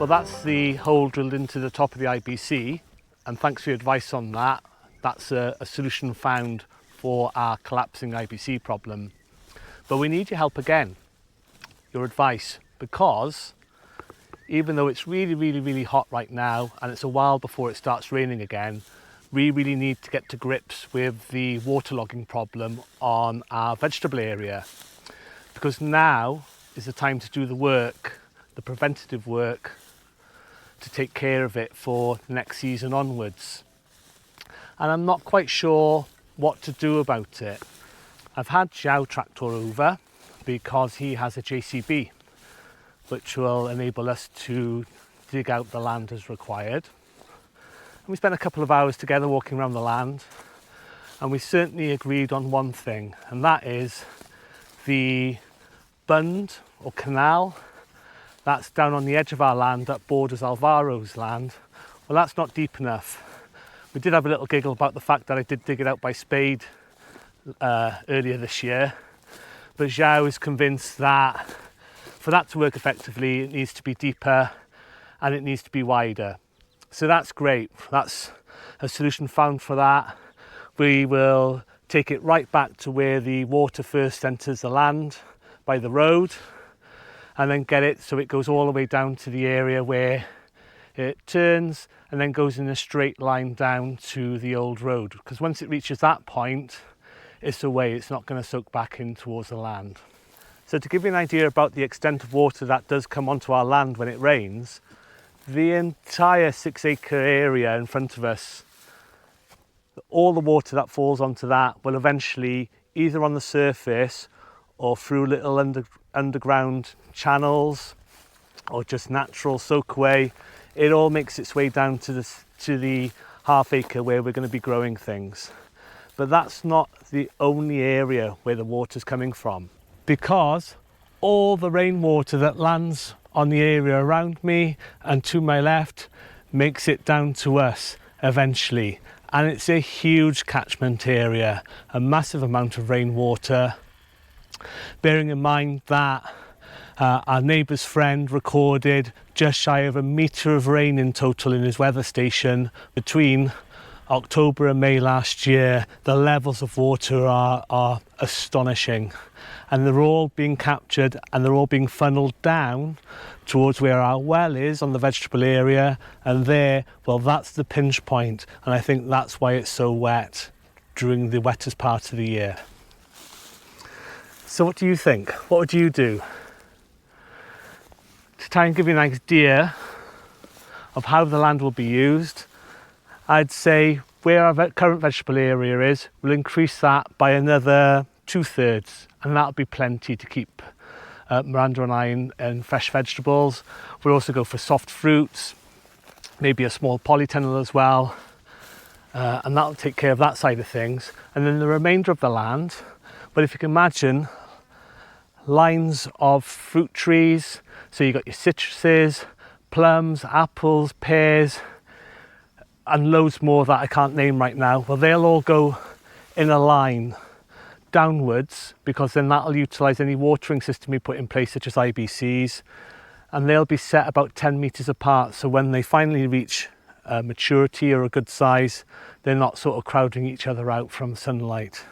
that's the hole drilled into the top of the IBC, and thanks for your advice on that. That's a solution found for our collapsing IBC problem. But we need your help again, your advice, because even though it's really hot right now and it's a while before it starts raining again, we really need to get to grips with the waterlogging problem on our vegetable area, because now is the time to do the work, the preventative work, to take care of it for next season onwards. And I'm not quite sure what to do about it. I've had Xiao tractor over because he has a JCB which will enable us to dig out the land as required. And we spent a couple of hours together walking around the land, and we certainly agreed on one thing, and that is the bund or canal that's down on the edge of our land that borders Alvaro's land. Well, that's not deep enough. We did have a little giggle about the fact that I did dig it out by spade earlier this year, but Xiao is convinced that for that to work effectively, it needs to be deeper and it needs to be wider. So that's great. That's a solution found for that. We will take it right back to where the water first enters the land by the road, and then get it so it goes all the way down to the area where it turns and then goes in a straight line down to the old road, because once it reaches that point, it's away, it's not going to soak back in towards the land. So to give you an idea about the extent of water that does come onto our land when it rains, the entire 6-acre area in front of us, all the water that falls onto that will eventually, either on the surface or through little underground channels or just natural soak away, it all makes its way down to the half acre where we're going to be growing things. But that's not the only area where the water's coming from, because all the rainwater that lands on the area around me and to my left makes it down to us eventually. And it's a huge catchment area, a massive amount of rainwater. Bearing in mind that our neighbour's friend recorded just shy of 1 metre of rain in total in his weather station between October and May last year. The levels of water are astonishing, and they're all being captured and they're all being funneled down towards where our well is on the vegetable area, and there, well, that's the pinch point, and I think that's why it's so wet during the wettest part of the year. So what do you think? What would you do? To try and give you an idea of how the land will be used, I'd say where our current vegetable area is, we'll increase that by another 2/3, and that'll be plenty to keep Miranda and I in fresh vegetables. We'll also go for soft fruits, maybe a small polytunnel as well, and that'll take care of that side of things. And then the remainder of the land, well, if you can imagine lines of fruit trees, so you've got your citruses, plums, apples, pears, and loads more that I can't name right now. Well, they'll all go in a line downwards, because then that'll utilise any watering system we put in place, such as IBCs, and they'll be set about 10 metres apart, so when they finally reach maturity or a good size, they're not sort of crowding each other out from sunlight.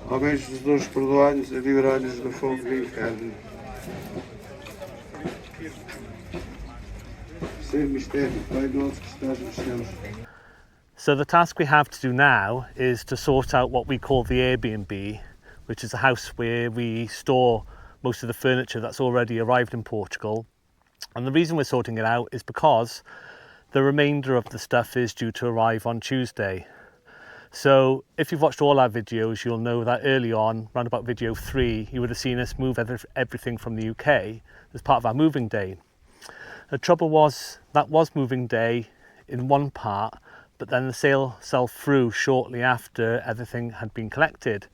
Homens Jesus, perdoai-nos e livrai-nos do fogo do inferno. Sem mistério, Pai nosso que estás nos céus. So the task we have to do now is to sort out what we call the Airbnb, which is a house where we store most of the furniture that's already arrived in Portugal. And the reason we're sorting it out is because the remainder of the stuff is due to arrive on Tuesday. So if you've watched all our videos, you'll know that early on, around about video 3, you would have seen us move everything from the UK as part of our moving day. The trouble was, that was moving day in one part, but then the sale fell through shortly after everything had been collected.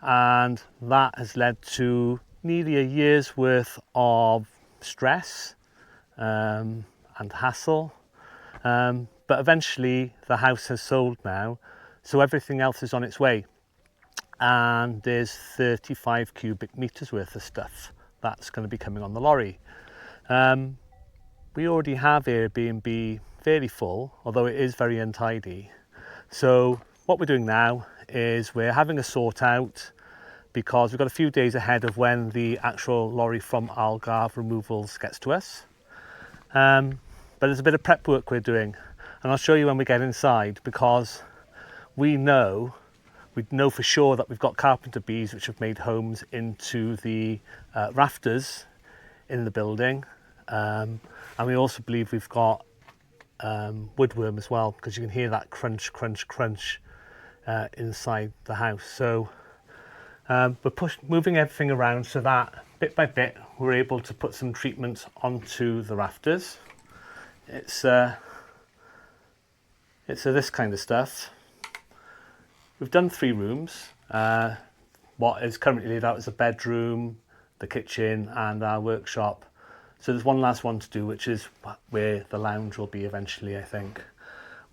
And that has led to nearly a year's worth of stress and hassle. But eventually the house has sold now, so everything else is on its way. And there's 35 cubic meters worth of stuff that's going to be coming on the lorry. We already have Airbnb fairly full, although it is very untidy. So what we're doing now is we're having a sort out, because we've got a few days ahead of when the actual lorry from Algarve Removals gets to us. But there's a bit of prep work we're doing, and I'll show you when we get inside, because we know for sure that we've got carpenter bees which have made homes into the rafters in the building, and we also believe we've got woodworm as well, because you can hear that crunch inside the house. So we're moving everything around so that bit by bit we're able to put some treatment onto the rafters. It's this kind of stuff. We've done 3 rooms. What is currently laid out as a bedroom, the kitchen and our workshop. So there's one last one to do, which is where the lounge will be eventually, I think.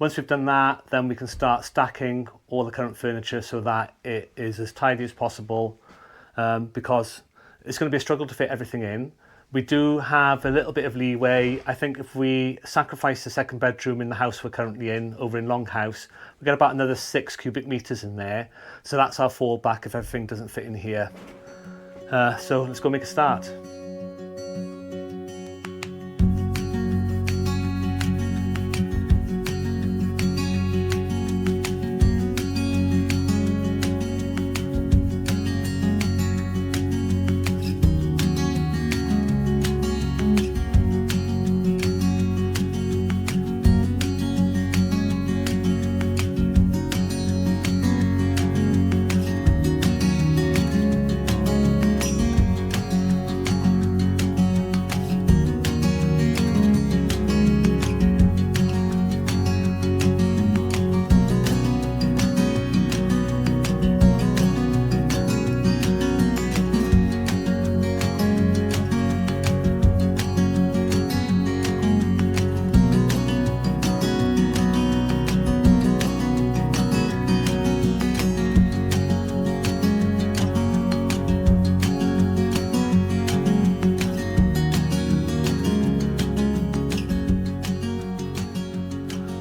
Once we've done that, then we can start stacking all the current furniture so that it is as tidy as possible, because it's going to be a struggle to fit everything in. We do have a little bit of leeway. I think if we sacrifice the second bedroom in the house we're currently in, over in Longhouse, we get about another 6 cubic meters in there. So that's our fallback if everything doesn't fit in here. So let's go make a start.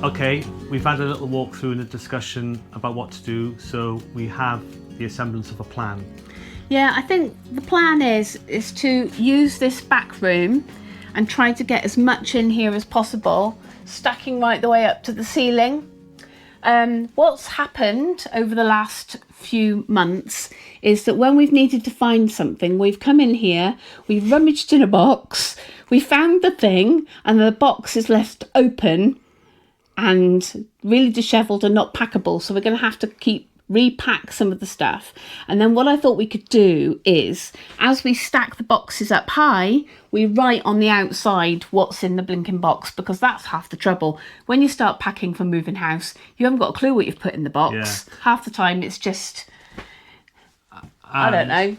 Okay, we've had a little walk through and a discussion about what to do, so we have the semblance of a plan. Yeah, I think the plan is to use this back room and try to get as much in here as possible, stacking right the way up to the ceiling. What's happened over the last few months is that when we've needed to find something, we've come in here, we've rummaged in a box, we found the thing, and the box is left open and really dishevelled and not packable, so we're going to have to keep repack some of the stuff. And then what I thought we could do is, as we stack the boxes up high, we write on the outside what's in the blinking box, because that's half the trouble. When you start packing for moving house, you haven't got a clue what you've put in the box. Yeah. Half the time it's just, I don't know,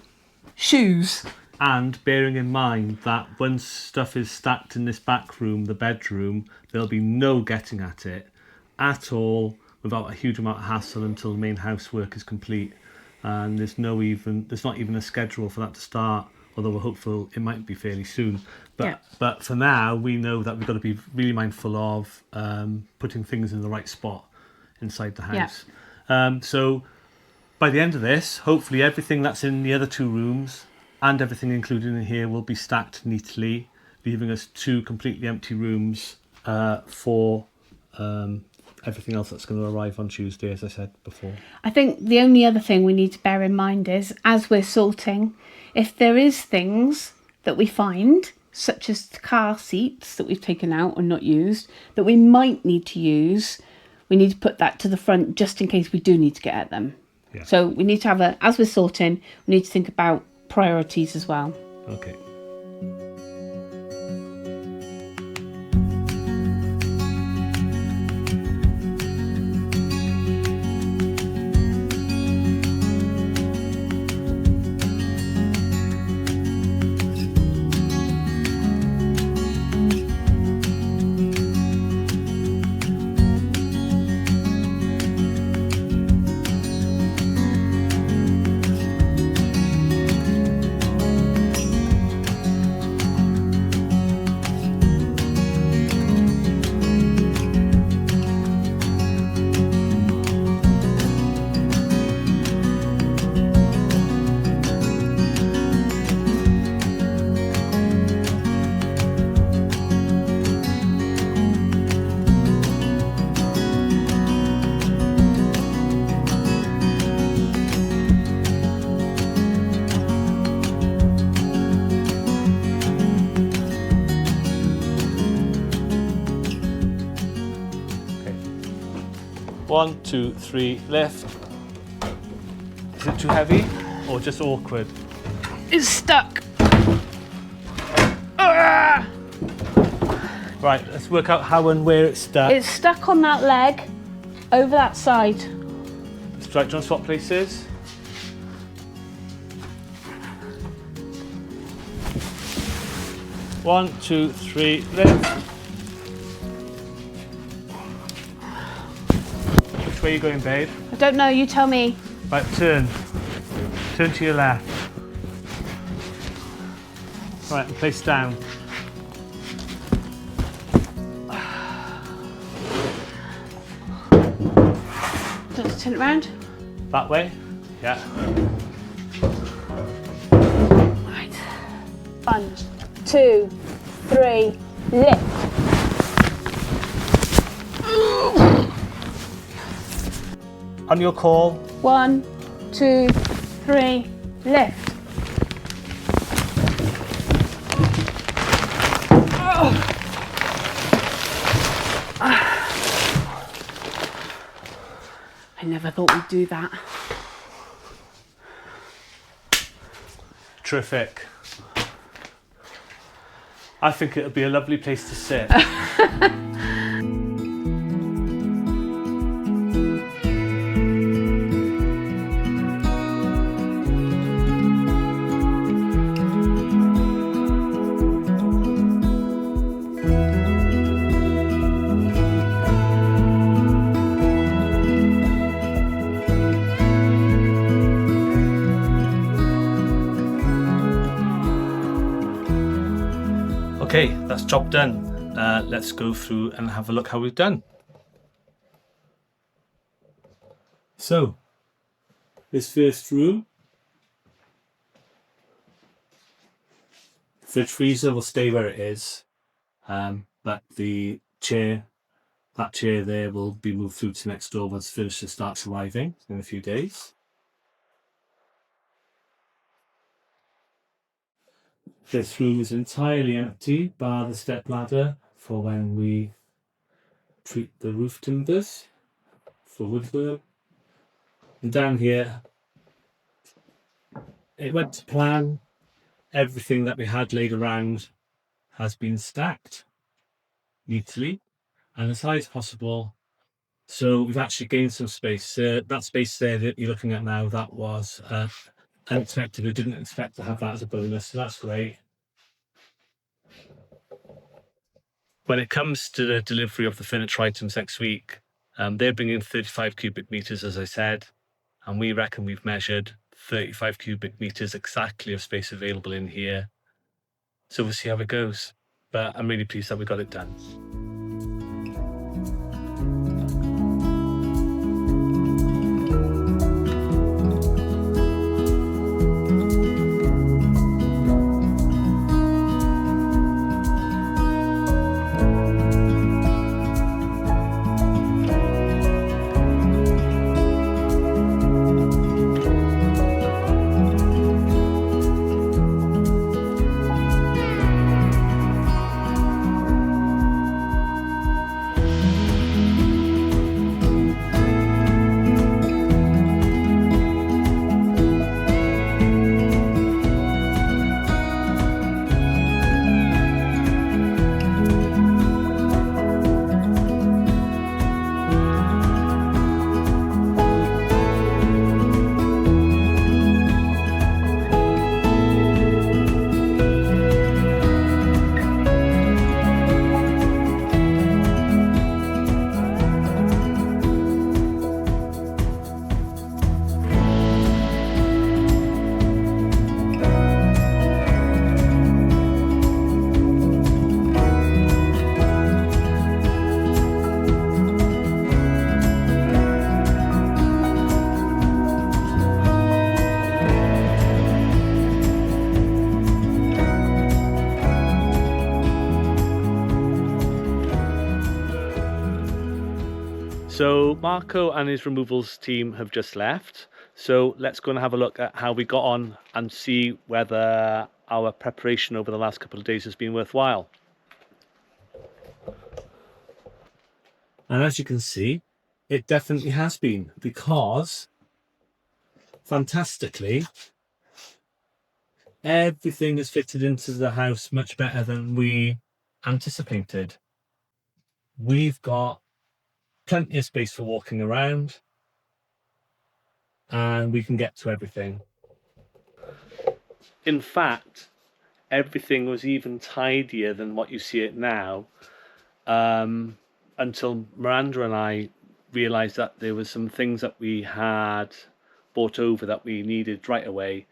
shoes. And bearing in mind that once stuff is stacked in this back room, the bedroom, there'll be no getting at it at all without a huge amount of hassle until the main housework is complete. And there's not even a schedule for that to start, although we're hopeful it might be fairly soon. But for now, we know that we've got to be really mindful of putting things in the right spot inside the house. So by the end of this, hopefully everything that's in the other 2 rooms and everything included in here will be stacked neatly, leaving us 2 completely empty rooms for everything else that's going to arrive on Tuesday, as I said before. I think the only other thing we need to bear in mind is, as we're sorting, if there is things that we find, such as the car seats that we've taken out or not used, that we might need to use, we need to put that to the front just in case we do need to get at them. Yeah. So we need to have as we're sorting, we need to think about priorities as well. Okay. One, two, three, lift. Is it too heavy or just awkward? It's stuck. Ah! Right, let's work out how and where it's stuck. It's stuck on that leg over that side. Let's try to swap places. One, two, three, lift. Which way are you going, babe? I don't know, you tell me. Right, turn. Turn to your left. Right, and place down. Let's turn it around. That way? Yeah. Right. 1, 2, 3, lift. On your call. 1, 2, 3, lift. I never thought we'd do that. Terrific. I think it'll be a lovely place to sit. Okay, that's job done. Let's go through and have a look how we've done. So, this first room, fridge freezer will stay where it is, but the chair, that chair there will be moved through to next door once furniture starts arriving in a few days. This room is entirely empty, bar the step ladder for when we treat the roof timbers for woodworm. And down here, it went to plan. Everything that we had laid around has been stacked neatly and as high as possible. So we've actually gained some space. That space there that you're looking at now, that was unexpected. I didn't expect to have that as a bonus, so that's great. When it comes to the delivery of the furniture items next week, they're bringing 35 cubic meters, as I said, and we reckon we've measured 35 cubic meters exactly of space available in here. So we'll see how it goes, but I'm really pleased that we got it done. So Marco and his removals team have just left. So let's go and have a look at how we got on and see whether our preparation over the last couple of days has been worthwhile. And as you can see, it definitely has been, because fantastically, everything is fitted into the house much better than we anticipated. We've got plenty of space for walking around, and we can get to everything. In fact, everything was even tidier than what you see it now, until Miranda and I realised that there was some things that we had brought over that we needed right away,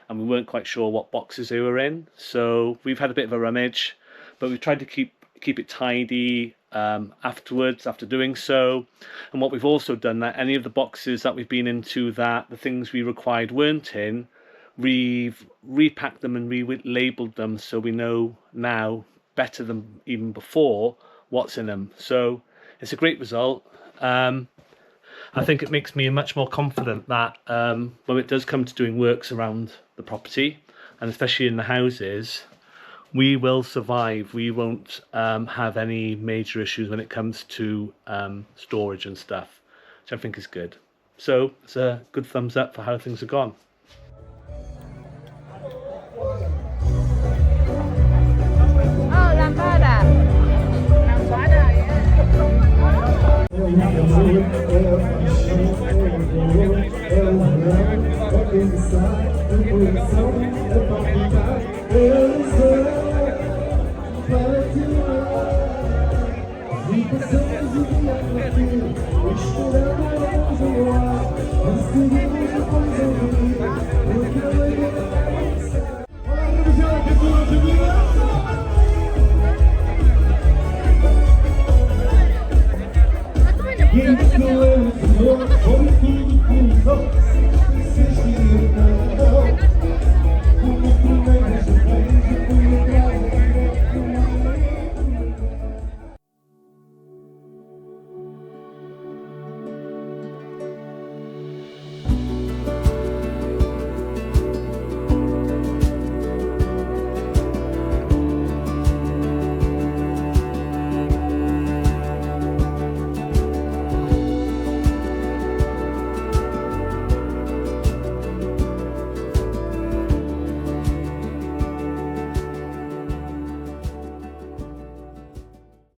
and we weren't quite sure what boxes they were in. So we've had a bit of a rummage, but we've tried to keep it tidy afterwards, after doing so. And what we've also done, that any of the boxes that we've been into that the things we required weren't in, we've repacked them and relabeled them, so we know now better than even before what's in them. So it's a great result. I think it makes me much more confident that when it does come to doing works around the property, and especially in the houses, we will survive. We won't have any major issues when it comes to storage and stuff, which I think is good. So it's a good thumbs up for how things have gone. Oh, lampada. Lampada, Influence,